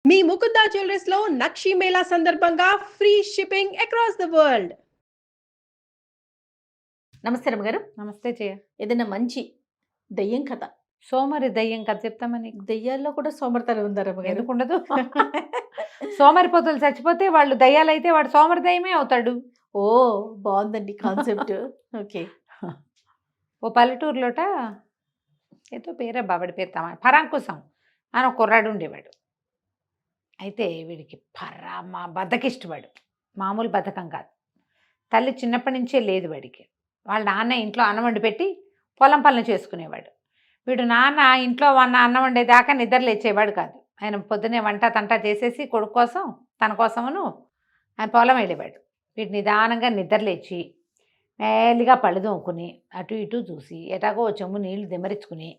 మీ Mukunda jewellers లో నక్షి మేళా సందర్భంగా free shipping across the world. నమస్తే రమ్మగారు. నమస్తే జయ. ఏదైనా మంచి దెయ్యం కథ. సోమరి దయ్యం కథ చెప్తామని. దెయ్యాల్లో కూడా సోమరితనం ఉందా రమ్మగారు? ఎందుకు ఉండదు? సోమరిపోతులు చచ్చిపోతే వాళ్ళు దయ్యాలైతే వాడు సోమరి దయ్యమే అవుతాడు. ఓ బాగుందండి కాన్సెప్ట్. ఓకే. ఓ పల్లెటూరులోట ఏదో పేరే బాబడి పేరు పరాంకుశం అని ఒక కుర్రాడు ఉండేవాడు. అయితే వీడికి పరమ బద్ధకిష్టవాడు. మామూలు బద్ధకం కాదు. తల్లి చిన్నప్పటి నుంచే లేదు వాడికి. వాళ్ళ నాన్న ఇంట్లో అన్నం వండి పెట్టి పొలం పనులు చేసుకునేవాడు. వీడు నాన్న ఇంట్లో అన్నం వండేదాకా నిద్ర లేచేవాడు కాదు. ఆయన పొద్దునే వంట తంట చేసేసి కొడుకు కోసం తన కోసమును ఆయన పొలం వెళ్ళేవాడు. వీడు నిదానంగా నిద్ర లేచి మేలిగా పళ్ళు తోముకుని అటు ఇటు చూసి ఎటాగో చెమ్ము నీళ్లు దిమరించుకుని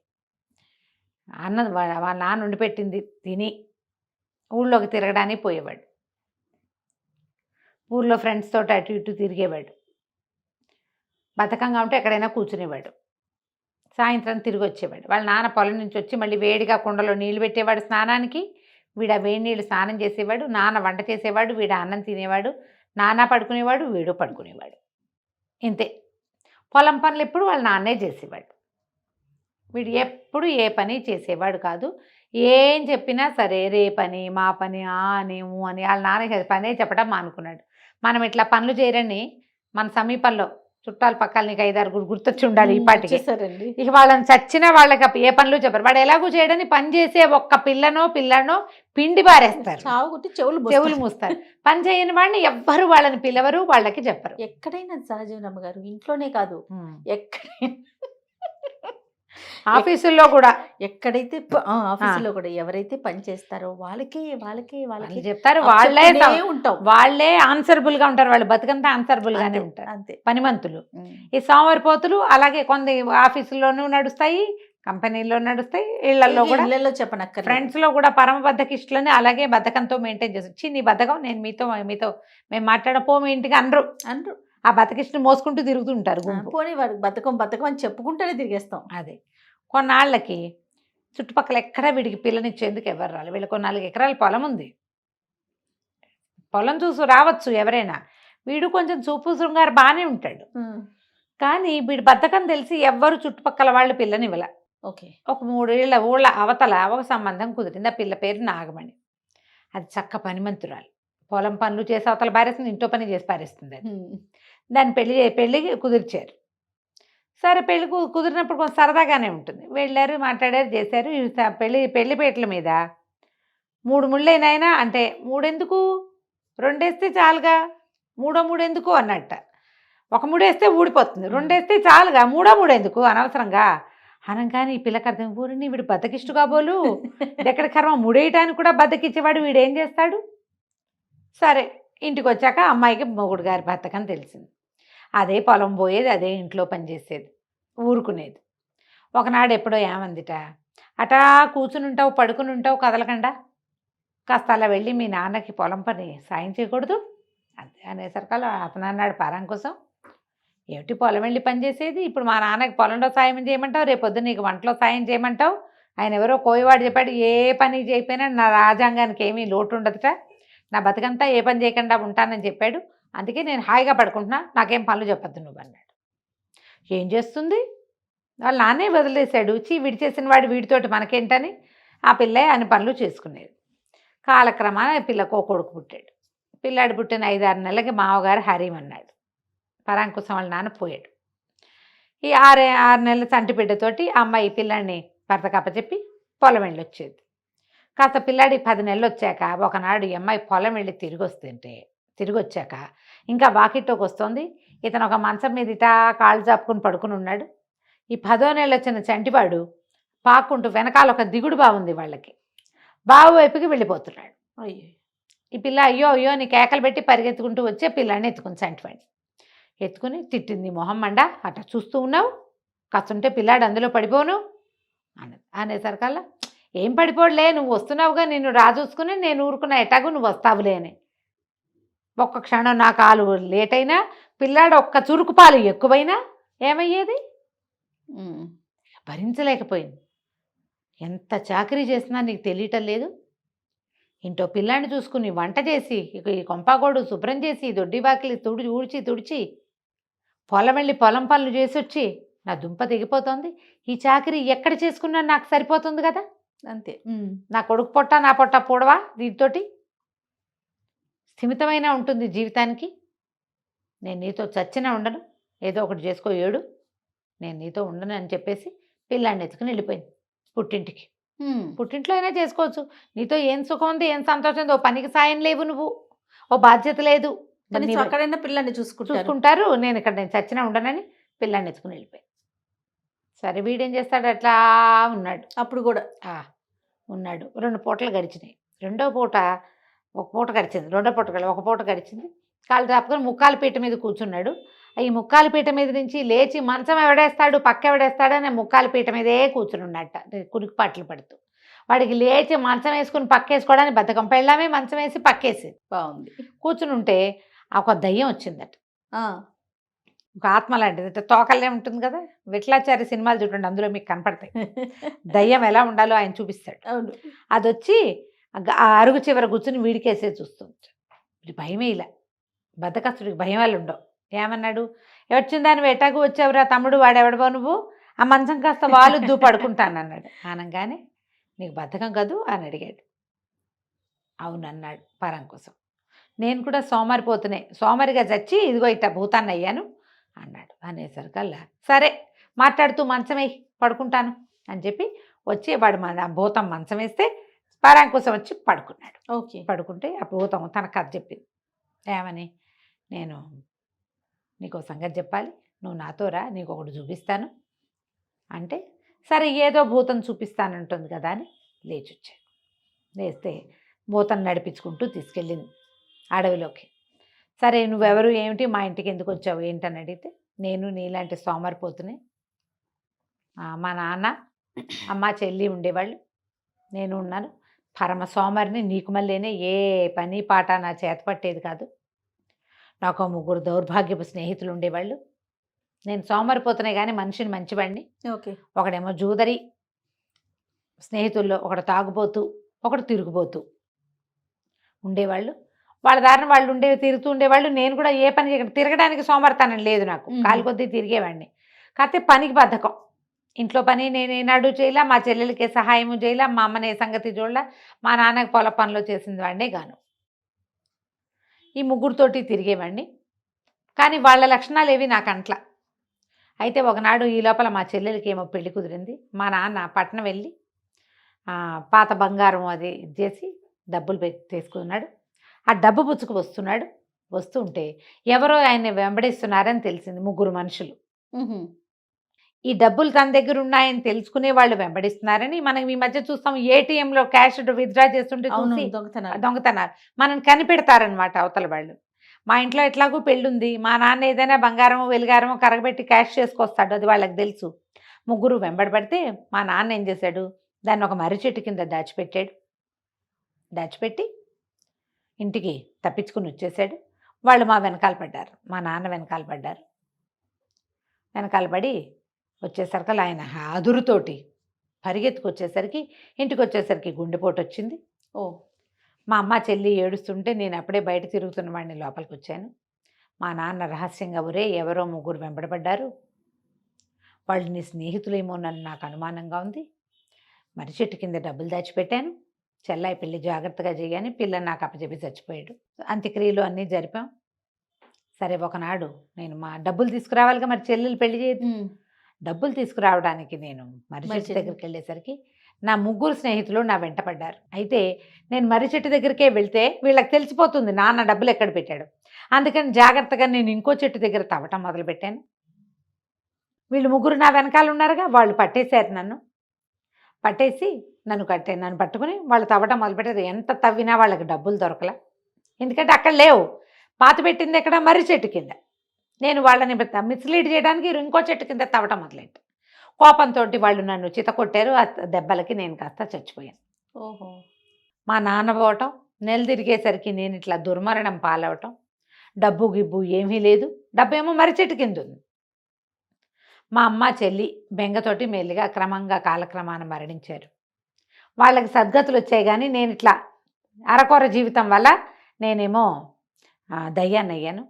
అన్నం వాళ్ళ నాన్న వండి పెట్టింది తిని ఊళ్ళోకి తిరగడానికి పోయేవాడు. ఊళ్ళో ఫ్రెండ్స్ తోటి అటు ఇటు తిరిగేవాడు. బద్ధకంగా ఉంటే ఎక్కడైనా కూర్చునేవాడు. సాయంత్రం తిరిగి వచ్చేవాడు. వాళ్ళ నాన్న పొలం నుంచి వచ్చి మళ్ళీ వేడిగా కుండలో నీళ్లు పెట్టేవాడు స్నానానికి. వీడు ఆ వేడి నీళ్ళు స్నానం చేసేవాడు. నాన్న వంట చేసేవాడు. వీడు అన్నం తినేవాడు. నాన్న పడుకునేవాడు. వీడు పడుకునేవాడు. ఇంతే. పొలం పనులు ఎప్పుడు వాళ్ళ నాన్నే చేసేవాడు. వీడు ఎప్పుడు ఏ పని చేసేవాడు కాదు. ఏం చెప్పినా సరే రే పని మా పని అనేము అని వాళ్ళ నాన్న పనే చెప్పడం మానుకున్నాడు. మనం ఇట్లా పనులు చేయరని మన సమీపంలో చుట్టాలు పక్కల నీకు 5-6 గుర్తొచ్చి ఉండాలి ఈ పాటికి. ఇక వాళ్ళని చచ్చినా వాళ్ళకి ఏ పనులు చెప్పరు. వాడు ఎలాగూ చేయడని పని చేసే ఒక్క పిల్లనో పిండి పారేస్తారు, చెవులు మూస్తారు. పని చేయని వాడిని ఎవ్వరు వాళ్ళని పిలవరు, వాళ్ళకి చెప్పరు. ఎక్కడైనా సహజం రమ్మగారు, ఇంట్లోనే కాదు ఎక్కడైనా, ఆఫీసుల్లో కూడా ఎక్కడైతే ఆఫీసులో కూడా ఎవరైతే పని చేస్తారో వాళ్ళకి చెప్తారు. వాళ్ళే ఆన్సరబుల్ గా ఉంటారు. వాళ్ళు బతుకంతా ఆన్సరబుల్ గానే ఉంటారు. అంతే పనిమంతులు. ఈ సోమరిపోతులు అలాగే కొన్ని ఆఫీసుల్లోనూ నడుస్తాయి, కంపెనీల్లో నడుస్తాయి, ఇళ్లలో కూడా. ఇళ్లలో చెప్పనక్క ఫ్రెండ్స్ లో కూడా పరమ బద్ధకిష్టులని అలాగే బద్ధకంతో మెయింటైన్ చేస్తారు. నీ బద్ధకం నేను మీతో మేము మాట్లాడపో మీ ఇంటికి అనరు. ఆ బతకిష్టిని మోసుకుంటూ తిరుగుతుంటారు. పోనీ వాడు బతకం అని చెప్పుకుంటూనే తిరిగేస్తాం. అదే కొన్నాళ్ళకి చుట్టుపక్కల ఎక్కడ వీడికి పిల్లనిచ్చేందుకు ఎవరు రాలి. వీళ్ళకి 4 ఎకరాల పొలం ఉంది. పొలం చూసి రావచ్చు ఎవరైనా. వీడు కొంచెం చూపు శృంగారు బాగానే ఉంటాడు. కానీ వీడు బద్ధకం తెలిసి ఎవ్వరు చుట్టుపక్కల వాళ్ళు పిల్లనివ్వల. ఓకే. ఒక 3 ఏళ్ళ ఊళ్ళ అవతల ఒక సంబంధం కుదిరింది. ఆ పిల్ల పేరు నాగమణి. అది చక్క పనిమంతురాలు. పొలం పనులు చేసి అవతల పారేస్తుంది, ఇంట్లో పని చేసి పారేస్తుంది. అది దాన్ని పెళ్ళి కుదిర్చారు. సరే పెళ్ళి కుదిరినప్పుడు కొంచెం సరదాగానే ఉంటుంది. వెళ్ళారు, మాట్లాడారు, చేశారు. పెళ్లిపేటల మీద 3 ముళ్ళైనాయినా అంటే 3 ఎందుకు, 2 వేస్తే చాలుగా, 3 ఎందుకు అన్నట్ట. 1 ముడి వేస్తే ఊడిపోతుంది, 2 వేస్తే చాలుగా, 3 ఎందుకు అనవసరంగా అనగానే ఈ పిల్లకి అర్థం, ఊరిని వీడు బద్దకిష్టు కాబోలు, ఎక్కడ కర్మ ముడేయటానికి కూడా బద్దకిచ్చేవాడు, వీడు ఏం చేస్తాడు. సరే ఇంటికి వచ్చాక అమ్మాయికి మొగుడు గారి బద్ధకం తెలిసింది. అదే పొలం పోయేది, అదే ఇంట్లో పనిచేసేది, ఊరుకునేది. ఒకనాడు ఎప్పుడో ఏమందిట, అటా కూర్చుని ఉంటావు, పడుకుని ఉంటావు, కదలకుండా కాస్త అలా వెళ్ళి మీ నాన్నకి పొలం పని సాయం చేయకూడదు అంతే అనేసరికల్లా అతను అన్నాడు పరాంకుశం, ఏమిటి పొలం వెళ్ళి పని చేసేది, ఇప్పుడు మా నాన్నకి పొలంలో సాయం చేయమంటావు, రేపొద్దు నీకు వంటలో సాయం చేయమంటావు. ఆయన ఎవరో కోయవాడు చెప్పాడు, ఏ పని చేయకపోయినా నా రాజ్యాంగానికి ఏమీ లోటు ఉండదుట, నా బతుకంతా ఏ పని చేయకుండా ఉంటానని చెప్పాడు, అందుకే నేను హాయిగా పడుకుంటున్నా, నాకేం పనులు చెప్పద్దు నువ్వు అన్నాడు. ఏం చేస్తుంది, వాళ్ళ నాన్నే వదిలేశాడు. విడిచేసిన వాడు వీడితోటి మనకేంటని ఆ పిల్లే అన్ని పనులు చేసుకునేది. కాలక్రమాన పిల్లకు ఓ కొడుకు పుట్టాడు. పిల్లాడు పుట్టిన 5-6 నెలలకి మామగారు హరీమన్నాడు. పరాంకుశం వాళ్ళ నాన్న పోయాడు. ఈ 6 నెలల చంటి బిడ్డతోటి ఆ అమ్మాయి పిల్లాడిని భర్త కప్పచెప్పి పొలం వెళ్ళి వచ్చేది. కాస్త పిల్లాడి 10 నెలలు వచ్చాక ఒకనాడు ఈ అమ్మాయి పొలం వెళ్ళి తిరిగి వచ్చాక ఇంకా వాకిట్లోకి వస్తుంది. ఇతను ఒక మంచం మీద ఇటా కాళ్ళు చాపుకుని పడుకుని ఉన్నాడు. ఈ 10వ నెలలు వచ్చిన చంటివాడు పాక్కుంటూ వెనకాల ఒక దిగుడు బాగుంది వాళ్ళకి, బావు వైపుకి వెళ్ళిపోతున్నాడు. అయ్యో. ఈ పిల్ల అయ్యో అయ్యో నీ కేకలు పెట్టి పరిగెత్తుకుంటూ వచ్చే పిల్లాడిని ఎత్తుకుని చంటివాడిని ఎత్తుకుని తిట్టింది. మొహం మండ, అట్లా చూస్తూ ఉన్నావు, కాస్తుంటే పిల్లాడు అందులో పడిపోను అనేసరికల్లా, ఏం పడిపోడులే, నువ్వు వస్తున్నావుగా, నిన్ను రాజూసుకుని నేను ఊరుకున్నా, ఎటాగు నువ్వు వస్తావులే అని. ఒక్క క్షణం నా కాలు లేట్ అయినా, పిల్లాడు ఒక్క చురుకు పాలు ఎక్కువైనా ఏమయ్యేది, భరించలేకపోయింది. ఎంత చాకరీ చేసినా నీకు తెలియటం లేదు. ఇంటో పిల్లాన్ని చూసుకుని వంట చేసి ఇక ఈ కొంపాగోడు శుభ్రం చేసి దొడ్డి బాకిలి తుడిచి పొలం వెళ్ళి పొలం పనులు చేసి వచ్చి నా దుంప దిగిపోతుంది. ఈ చాకరీ ఎక్కడ చేసుకున్నా నాకు సరిపోతుంది కదా. అంతే. నా కొడుకు పొట్ట నా పొట్ట పూడవా దీంతోటి స్థిమితమైన ఉంటుంది జీవితానికి. నేను నీతో చచ్చినా ఉండను, ఏదో ఒకటి చేసుకో ఏడు, నేను నీతో ఉండను అని చెప్పేసి పిల్లాన్ని ఎత్తుకుని వెళ్ళిపోయింది పుట్టింటికి. పుట్టింట్లో అయినా చేసుకోవచ్చు, నీతో ఏం సుఖం ఉంది, ఏం సంతోషం ఉంది, ఓ పనికి సాయం లేవు, నువ్వు ఓ బాధ్యత లేదు, అక్కడైనా పిల్లాన్ని చూసుకుంటారు, నేను చచ్చినా ఉండనని పిల్లాన్ని ఎత్తుకుని వెళ్ళిపోయింది. సరే వీడేం చేస్తాడు, అట్లా ఉన్నాడు. అప్పుడు కూడా ఉన్నాడు. 2 పూటలు గడిచినాయి. రెండో పూట ఒక పూట గడిచింది, రెండో పూట ఒక పూట గడిచింది. కాలు చాపుకొని ముక్కాల పీట మీద కూర్చున్నాడు. ఈ ముక్కాల పీట మీద నుంచి లేచి మంచం ఎవడేస్తాడు పక్క ఎవడేస్తాడని ముక్కాల పీట మీదే కూర్చుని ఉన్నట్ట కురికి పడుతూ. వాడికి లేచి మంచం వేసుకుని పక్కేసుకోవడానికి బద్ధకం. పెళ్ళామే మంచం వేసి పక్కేసి బాగుంది కూర్చుని ఉంటే ఒక దయ్యం వచ్చిందట. ఒక ఆత్మ లాంటిది, తోకల్లే ఉంటుంది కదా, విట్లాచారి సినిమాలు చూడండి, అందులో మీకు కనపడతాయి. దయ్యం ఎలా ఉండాలో ఆయన చూపిస్తాడు. అది వచ్చి ఆ అరుగు చివర కూర్చుని వీడికేసే చూస్తుంది. భయమే ఇలా, బద్దకస్తుడికి భయం వాళ్ళు ఉండవు. ఏమన్నాడు, వచ్చిందాన్ని ఎటాకు వచ్చావురా తమ్ముడు, వాడెవడబో నువ్వు, ఆ మంచం కాస్త వాలుద్దు పడుకుంటానన్నాడు. అనగానే నీకు బద్ధకం కదూ అని అడిగాడు. అవునన్నాడు పరం కోసం. నేను కూడా సోమరిగా చచ్చి ఇదిగో ఇట్ట భూతాన్ని అయ్యాను అన్నాడు. అనేసరికల్లా సరే మాట్లాడుతూ మంచమే పడుకుంటాను అని చెప్పి వచ్చి వాడు భూతం మంచం వేస్తే పరాంకుశం వచ్చి పడుకున్నాడు. పడుకుంటే ఆ భూతం తన కథ చెప్పింది. ఏమని, నేను నీకు సంగతి చెప్పాలి, నువ్వు నాతో రా, నీకు ఒకటి చూపిస్తాను అంటే, సరే ఏదో భూతం చూపిస్తానంటుంది కదా అని లేచి వచ్చాడు. లేస్తే భూతం నడిపించుకుంటూ తీసుకెళ్ళింది అడవిలోకి. సరే నువ్వెవరు, ఏమిటి, మా ఇంటికి ఎందుకు వచ్చావు ఏంటని అడిగితే, నేను నీలాంటి సోమరిపోతుని, మా నాన్న అమ్మ చెల్లి ఉండేవాళ్ళు, నేను ఉన్నాను, పరమ సోమరిని, నీకు మళ్ళీనే ఏ పని పాట నా చేత పట్టేది కాదు, నాకు 3 దౌర్భాగ్యపు స్నేహితులు ఉండేవాళ్ళు, నేను సోమరిపోతున్నాయి కానీ మనిషిని మంచివాడిని. ఒకడేమో జూదరి స్నేహితుల్లో, ఒకడు తాగుబోతూ, ఒకడు తిరుగుబోతూ ఉండేవాళ్ళు. వాళ్ళ దారిన వాళ్ళు తిరుగుతూ ఉండేవాళ్ళు. నేను కూడా ఏ పని తిరగడానికి సోమరితనం లేదు నాకు, కాలి కొద్దీ తిరిగేవాడిని. కాకపోతే పనికి బద్ధకం, ఇంట్లో పని నేను ఏనాడు చేయలే, మా చెల్లెలకి సహాయము చేయలే, మా అమ్మని ఏ సంగతి చూడలే, మా నాన్నకి పొల పనులు చేసింది వాడినే గాను. ఈ 3తోటి తిరిగేవాడిని. కానీ వాళ్ళ లక్షణాలు ఏవి నాకు అంట్లా. అయితే ఒకనాడు ఈ లోపల మా చెల్లెలకి ఏమో పెళ్లి కుదిరింది. మా నాన్న పట్నం వెళ్ళి పాత బంగారం అది చేసి డబ్బులు తీసుకున్నాడు. ఆ డబ్బు పుచ్చుకు వస్తూ ఉంటే ఎవరో ఆయన్ని వెంబడిస్తున్నారని తెలిసింది. 3 మనుషులు ఈ డబ్బులు తన దగ్గర ఉన్నాయని తెలుసుకునే వాళ్ళు వెంబడిస్తున్నారని మనం ఈ మధ్య చూస్తాం. ఏటీఎంలో క్యాష్ విత్డ్రా చేస్తుంటే చూసి దొంగతనాలు మనం కనిపెడతారనమాట అవతల వాళ్ళు. మా ఇంట్లో ఎట్లాగూ పెళ్ళుంది, మా నాన్న ఏదైనా బంగారమో వెలుగారమో కరగబెట్టి క్యాష్ చేసుకొస్తాడు, అది వాళ్ళకి తెలుసు. 3 వెంబడబడితే మా నాన్న ఏం చేశాడు, దాన్ని ఒక మర్రి చెట్టు కింద దాచిపెట్టి ఇంటికి తప్పించుకుని వచ్చేసాడు. వాళ్ళు మా వెనకాల పడ్డారు, మా నాన్న వెనకాల పడ్డారు. వెనకాల పడి వచ్చేసరికి ఆయన అదురుతోటి పరిగెత్తుకొచ్చేసరికి ఇంటికి వచ్చేసరికి గుండెపోటు వచ్చింది. మా అమ్మ చెల్లి ఏడుస్తుంటే నేను అప్పుడే బయట తిరుగుతున్న వాడిని లోపలికి వచ్చాను. మా నాన్న రహస్యంగా ఒరే ఎవరో 3 వెంబడబడ్డారు, వాళ్ళు నీ స్నేహితులేమో నన్ను నాకు అనుమానంగా ఉంది, మర్రి చెట్టు కింద డబ్బులు దాచిపెట్టాను, చెల్లాయి పెళ్ళి జాగ్రత్తగా చేయని పిల్లని నాకు అప్పచెప్పి చచ్చిపోయాడు. అంత్యక్రియలు అన్నీ జరిపాం. సరే ఒకనాడు నేను మా డబ్బులు తీసుకురావాలిగా, మరి చెల్లెలు పెళ్లి చేయదు, డబ్బులు తీసుకురావడానికి నేను మర్రి చెట్టు దగ్గరికి వెళ్ళేసరికి నా 3 స్నేహితులు నా వెంట పడ్డారు. అయితే నేను మర్రి చెట్టు దగ్గరికే వెళ్తే వీళ్ళకి తెలిసిపోతుంది నాన్న డబ్బులు ఎక్కడ పెట్టాడు. అందుకని జాగ్రత్తగా నేను ఇంకో చెట్టు దగ్గర తవ్వటం మొదలుపెట్టాను. వీళ్ళు 3 నా వెనకాల ఉన్నారుగా, వాళ్ళు పట్టేశారు నన్ను. పట్టేసి నన్ను పట్టుకుని వాళ్ళు తవ్వటం మొదలుపెట్టారు. ఎంత తవ్వినా వాళ్ళకి డబ్బులు దొరకలా, ఎందుకంటే అక్కడ లేవు. పాత పెట్టింది ఎక్కడ, మర్రి చెట్టు కింద. నేను వాళ్ళని మిస్లీడ్ చేయడానికి ఇంకో చెట్టు కింద తవ్వటం మొదలెట్టాను. కోపంతో వాళ్ళు నన్ను చితకొట్టారు. ఆ దెబ్బలకి నేను కాస్త చచ్చిపోయాను. మా నాన్న పోవటం, నెల తిరిగేసరికి నేను ఇట్లా దుర్మరణం పాలవటం, డబ్బు గిబ్బు ఏమీ లేదు, డబ్బేమో మర్రి చెట్టు కింద ఉంది. మా అమ్మ చెల్లి బెంగతోటి మెల్లిగా క్రమంగా కాలక్రమాన మరణించారు. వాళ్ళకి సద్గతులు వచ్చాయి కానీ నేను ఇట్లా అరకొర జీవితం వల్ల నేనేమో దయ్యాన్ని అయ్యాను.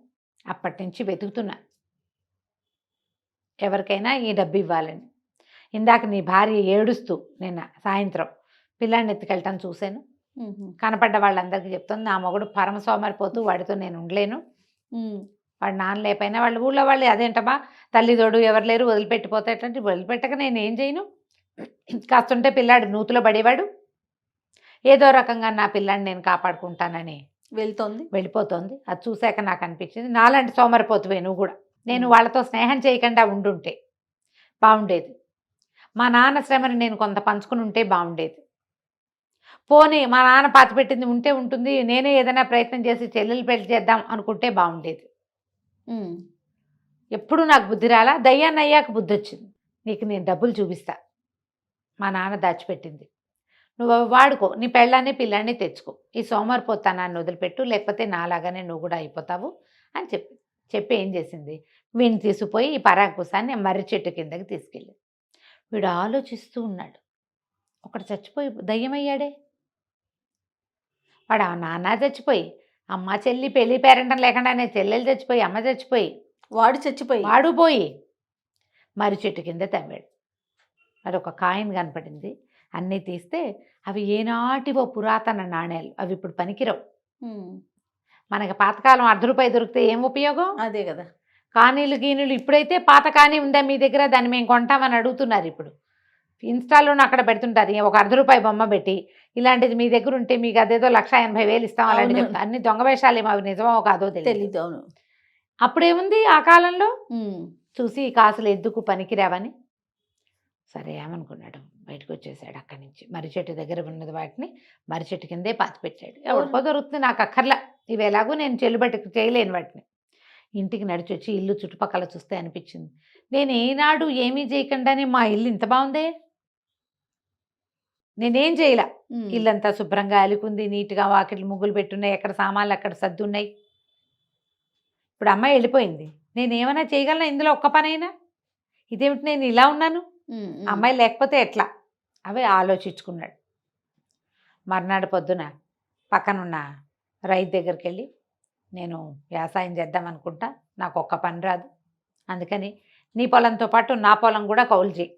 అప్పటి నుంచి వెతుకుతున్నా ఎవరికైనా ఈ డబ్బు ఇవ్వాలని. ఇందాక నీ భార్య ఏడుస్తూ నిన్న సాయంత్రం పిల్లాడిని ఎత్తుకెళ్ళటం చూశాను. కనపడ్డ వాళ్ళందరికీ చెప్తుంది, నా మొగుడు పరమ సోమరిపోతూ, వాడితో నేను ఉండలేను. వాడు నాన్న లేకపోయినా వాళ్ళ ఊళ్ళో వాళ్ళు అదేంటమ్మా తల్లిదోడు ఎవరు లేరు వదిలిపెట్టిపోతాయంటే, వదిలిపెట్టక నేను ఏం చేయను, కాస్తుంటే పిల్లాడు నూతులో పడేవాడు, ఏదో రకంగా నా పిల్లాడిని నేను కాపాడుకుంటానని వెళ్ళిపోతుంది. అది చూశాక నాకు అనిపించింది, నాలాంటి సోమరిపోతువే నువ్వు కూడా. నేను వాళ్ళతో స్నేహం చేయకుండా ఉండుంటే బాగుండేది. మా నాన్న శ్రమని నేను కొంత పంచుకుని ఉంటే బాగుండేది. పోనీ మా నాన్న పాతిపెట్టింది ఉంటే ఉంటుంది, నేనే ఏదైనా ప్రయత్నం చేసి చెల్లెలు పెళ్లి చేద్దాం అనుకుంటే బాగుండేది. ఎప్పుడు నాకు బుద్ధి రాలా. దయ్యాన్ని అయ్యాక బుద్ధి వచ్చింది. నీకు నేను డబ్బులు చూపిస్తా, మా నాన్న దాచిపెట్టింది, నువ్వు అవి వాడుకో, నీ పెళ్ళాన్ని పిల్లాన్ని తెచ్చుకో, ఈ సోమరిపోతానాన్ని వదిలిపెట్టు, లేకపోతే నాలాగానే నువ్వు కూడా అయిపోతావు అని చెప్పి ఏం చేసింది, వీడిని తీసుకుపోయి ఈ పరాకుసాన్ని మర్రి చెట్టు కిందకి తీసుకెళ్ళి. వీడు ఆలోచిస్తూ ఉన్నాడు, ఒకటి చచ్చిపోయి దయ్యమయ్యాడే. వాడు ఆ నాన్న చచ్చిపోయి, అమ్మ చెల్లి పెళ్ళి పేరెంటం లేకుండానే చెల్లెలు చచ్చిపోయి, అమ్మ చచ్చిపోయి, వాడు పోయి మర్రి చెట్టు కింద తవ్వాడు. అది ఒక కాయిన్ కనపడింది. అన్నీ తీస్తే అవి ఏనాటివో పురాతన నాణేలు, అవి ఇప్పుడు పనికిరావు. మనకి పాతకాలం ₹1 దొరికితే ఏం ఉపయోగం? అదే కదా. కానీలు గీనీలు ఇప్పుడైతే పాత కానీ ఉందా మీ దగ్గర, దాన్ని మేము కొంటామని అడుగుతున్నారు. ఇప్పుడు ఇన్స్టాలోనూ అక్కడ పెడుతుంటారు, ఒక ₹1 బొమ్మ పెట్టి, ఇలాంటిది మీ దగ్గర ఉంటే మీకు అదేదో 1,80,000 ఇస్తాం అలాంటి చెప్తా. అన్ని దొంగ వేషాలు ఏమో, అవి నిజమో కాదో తెలియదు. అవును. అప్పుడేముంది ఆ కాలంలో చూసి ఈ కాసులు ఎందుకు పనికిరావని. సరే ఏమనుకున్నాడు, బయటకు వచ్చేసాడు అక్కడి నుంచి. మర్రి చెట్టు దగ్గర ఉన్నది వాటిని మర్రి చెట్టు కిందే పాతిపెట్టాడు. ఎవరికో దొరుకుతుంది, నాకు అక్కర్లా, ఇవి ఎలాగో నేను చెల్లుబట్టి చేయలేను వాటిని. ఇంటికి నడిచి వచ్చి ఇల్లు చుట్టుపక్కల చూస్తే అనిపించింది, నేను ఏనాడు ఏమీ చేయకుండానే మా ఇల్లు ఇంత బాగుందే. నేనేం చేయలే, ఇల్లంతా శుభ్రంగా అలికుంది, నీట్గా వాకిట్లు ముగ్గులు పెట్టున్నాయి, ఎక్కడ సామాన్లు అక్కడ సర్దున్నాయి. ఇప్పుడు అమ్మాయి వెళ్ళిపోయింది, నేనేమైనా చేయగలనా ఇందులో ఒక్క పనైనా? ఇదేమిటి నేను ఇలా ఉన్నాను, అమ్మాయి లేకపోతే ఎట్లా? అవే ఆలోచించుకున్నాడు. మర్నాడు పొద్దున పక్కనున్న రైతు దగ్గరికి వెళ్ళి, నేను వ్యవసాయం చేద్దాం అనుకుంటా, నాకు ఒక్క పని రాదు, అందుకని నీ పొలంతో పాటు నా పొలం కూడా కౌలు చేయి,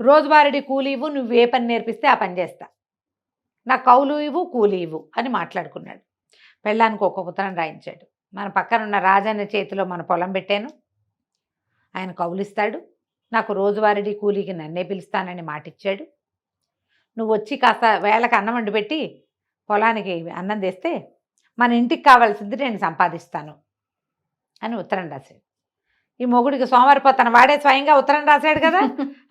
రోజువారీ కూలి ఇవ్వు, నువ్వు ఏ పని నేర్పిస్తే ఆ పని చేస్తా, నాకు కౌలు ఇవ్వు కూలి ఇవ్వు అని మాట్లాడుకున్నాడు. పెళ్ళానికి ఒక్క ఉత్తరం రాయించాడు. మన పక్కనున్న రాజన్న చేతిలో మన పొలం పెట్టాను, ఆయన కౌలిస్తాడు, నాకు రోజువారీ కూలీకి నన్నే పిలుస్తానని మాటిచ్చాడు, నువ్వు వచ్చి కాస్త వేళకు అన్నం వండి పెట్టి పొలానికి అన్నం తెస్తే మన ఇంటికి కావాల్సింది నేను సంపాదిస్తాను అని ఉత్తరం రాశాడు. ఈ మొగుడికి సోమరిపోతాను, వాడే స్వయంగా ఉత్తరం రాశాడు కదా.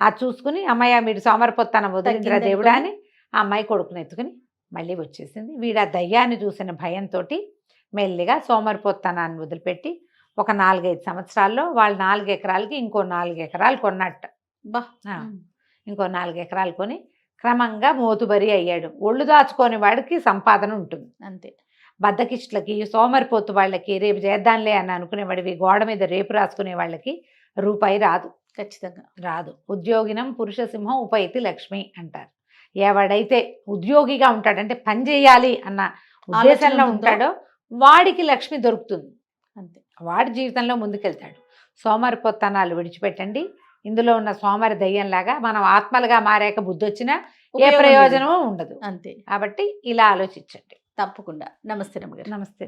అది చూసుకుని అమ్మాయి మీరు సోమరిపోతాను వదిలిందిరా దేవుడా అని ఆ అమ్మాయి కొడుకుని ఎత్తుకుని మళ్ళీ వచ్చేసింది. వీడు ఆ దయ్యాన్ని చూసిన భయంతో మెల్లిగా సోమరిపోతానాన్ని వదిలిపెట్టి ఒక 4-5 సంవత్సరాల్లో వాళ్ళు 4 ఎకరాలకి ఇంకో 4 ఎకరాలు కొన్నట్ట. ఇంకో 4 ఎకరాలు కొని క్రమంగా మోతుబరి అయ్యాడు. ఒళ్ళు దాచుకొని వాడికి సంపాదన ఉంటుంది అంతే. బద్దకిష్టులకి సోమరిపోతు వాళ్ళకి రేపు చేద్దాంలే అని అనుకునేవాడివి, గోడ మీద రేపు రాసుకునే వాళ్ళకి రూపాయి రాదు, ఖచ్చితంగా రాదు. ఉద్యోగినం పురుష సింహం ఉపైతి లక్ష్మి అంటారు. ఎవడైతే ఉద్యోగిగా ఉంటాడంటే పని చేయాలి అన్న ఉద్దేశంలో ఉంటాడో వాడికి లక్ష్మి దొరుకుతుంది అంతే, వాడి జీవితంలో ముందుకెళ్తాడు. సోమరిపోతనాలు విడిచిపెట్టండి. ఇందులో ఉన్న సోమరి దయ్యంలాగా మనం ఆత్మలుగా మారాక బుద్ధి వచ్చినా ఏ ప్రయోజనమూ ఉండదు అంతే. కాబట్టి ఇలా ఆలోచించండి తప్పకుండా. నమస్తే రమ్మగారు. నమస్తే.